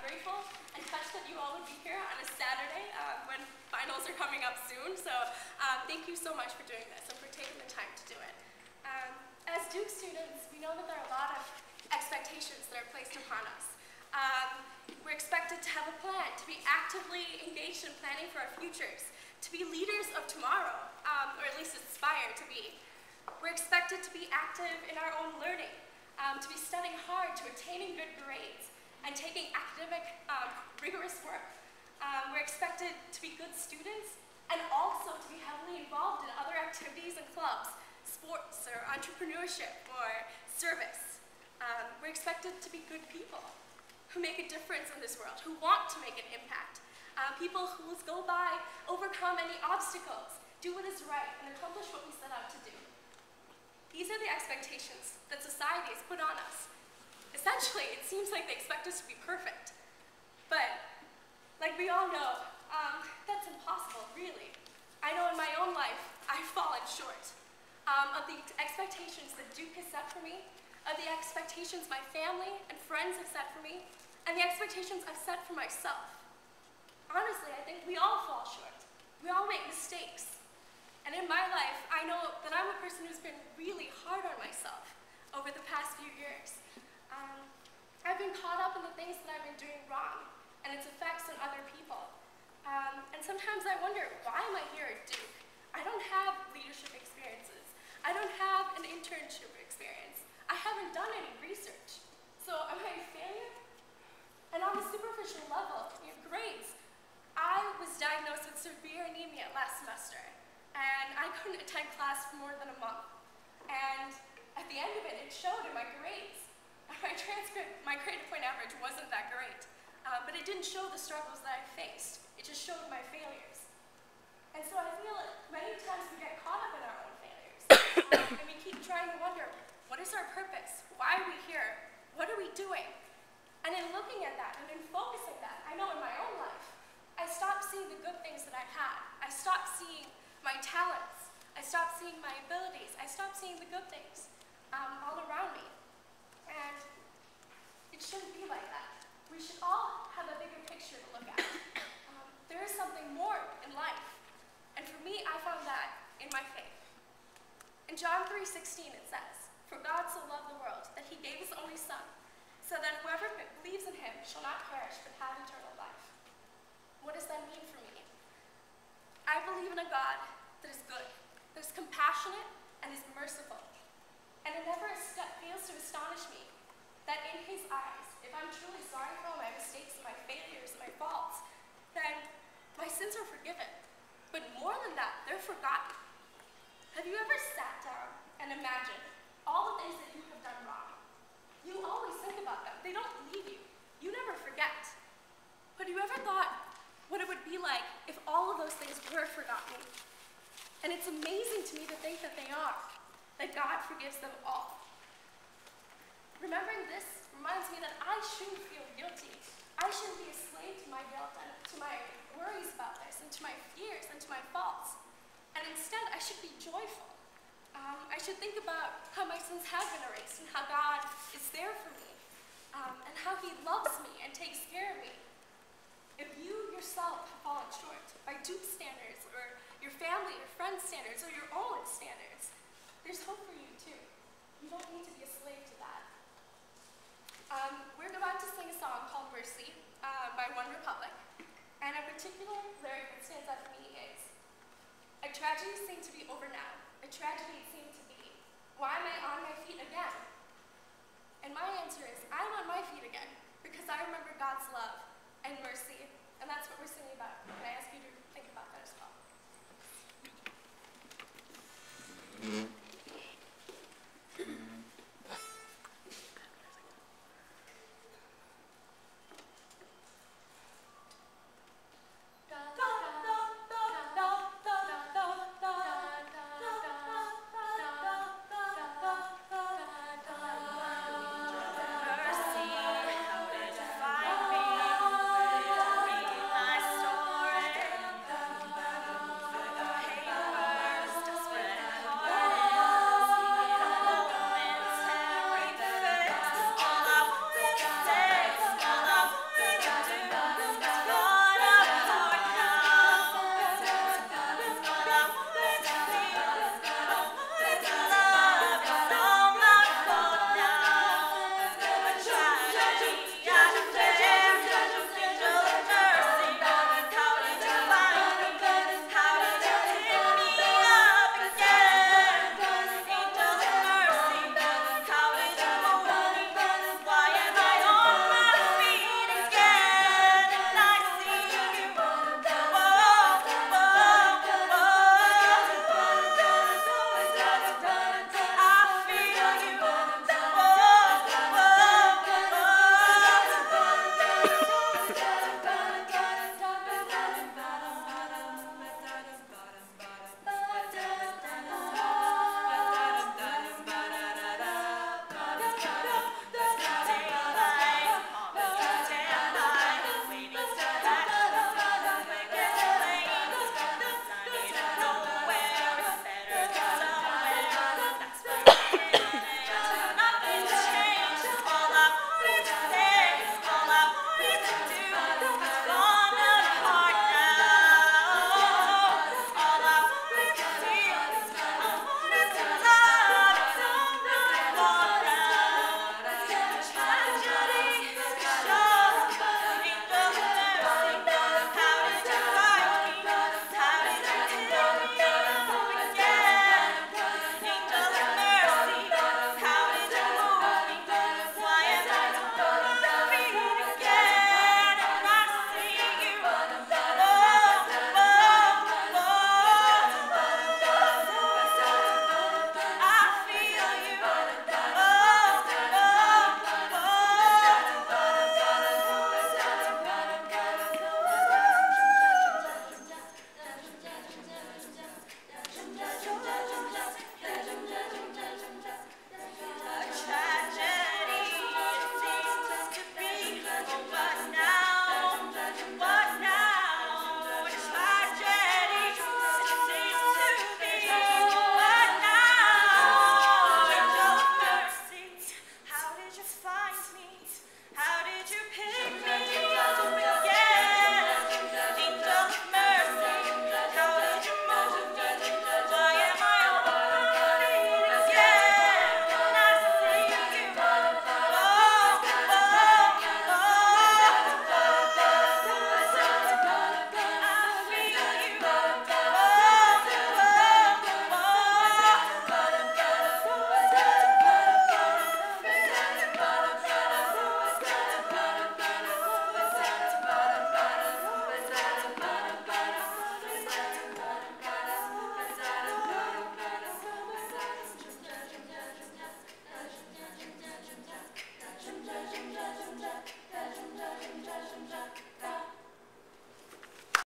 grateful and touched that you all would be here on a Saturday when finals are coming up soon. So thank you so much for doing this and for taking the time to do it. As Duke students, we know that there are a lot of expectations that are placed upon us. We're expected to have a plan, to be actively engaged in planning for our futures, to be leaders of tomorrow, or at least aspire to be. We're expected to be active in our own learning, to be studying hard, to attaining good grades, and taking academic, rigorous work. We're expected to be good students and also to be heavily involved in other activities and clubs, sports or entrepreneurship or service. We're expected to be good people who make a difference in this world, who want to make an impact. People who will go by, overcome any obstacles, do what is right, and accomplish what we set out to do. These are the expectations that society has put on us. Essentially, it seems like they expect us to be perfect. But, like we all know, that's impossible, really. I know in my own life, I've fallen short of the expectations that Duke has set for me, of the expectations my family and friends have set for me, and the expectations I've set for myself. Honestly, I think we all fall short. We all make mistakes. And in my life, I know that I'm a person who's been really hard on myself over the past few years. I've been caught up in the things that I've been doing wrong and its effects on other people. And sometimes I wonder, why am I here at Duke? I don't have leadership experiences. I don't have an internship experience. I haven't done any research. So am I a failure? And on a superficial level, in grades, I was diagnosed with severe anemia last semester, and I couldn't attend class for more than a month. And at the end of it, it showed in my grades. My transcript, my grade point average wasn't that great, but it didn't show the struggles that I faced. It just showed my failures. And so I feel like many times we get caught up in our own failures, and we keep trying to wonder, what is our purpose? Why are we here? What are we doing? And in looking at that and in focusing that, I know in my own life, I stopped seeing the good things that I had. I stopped seeing my talents. I stopped seeing my abilities. I stopped seeing the good things all around me. And it shouldn't be like that. We should all have a bigger picture to look at. There is something more in life. And for me, I found that in my faith. In John 3:16 it says, "For God so loved the world that he gave his only son, so that whoever believes in him shall not perish but have eternal life." What does that mean for me? I believe in a God that is good, that is compassionate, and is merciful. And it never fails to astonish me that in his eyes, if I'm truly sorry for all my mistakes and my failures and my faults, then my sins are forgiven. But more than that, they're forgotten. Have you ever sat down and imagined all the things that you have done wrong? You always think about them. They don't leave you. You never forget. But have you ever thought what it would be like if all of those things were forgotten? And it's amazing to me to think that they are, that God forgives them all. Remembering this reminds me that I shouldn't feel guilty. I shouldn't be a slave to my guilt and to my worries about this and to my fears and to my faults. And instead, I should be joyful. I should think about how my sins have been erased and how God is there for me and how he loves me and takes care of me. If you yourself have fallen short by Duke standards or your family or friends' standards or your own standards, there's hope for you too. You don't need to be a slave to that. We're about to sing a song called Mercy by One Republic. And a particular lyric that stands out for me is, "A tragedy seemed to be over now. A tragedy it seemed to be. Why am I on my feet again?" And my answer is, I'm on my feet again because I remember God's love and mercy. And that's what we're singing about. And I ask you to think about that as well. Story. Bye.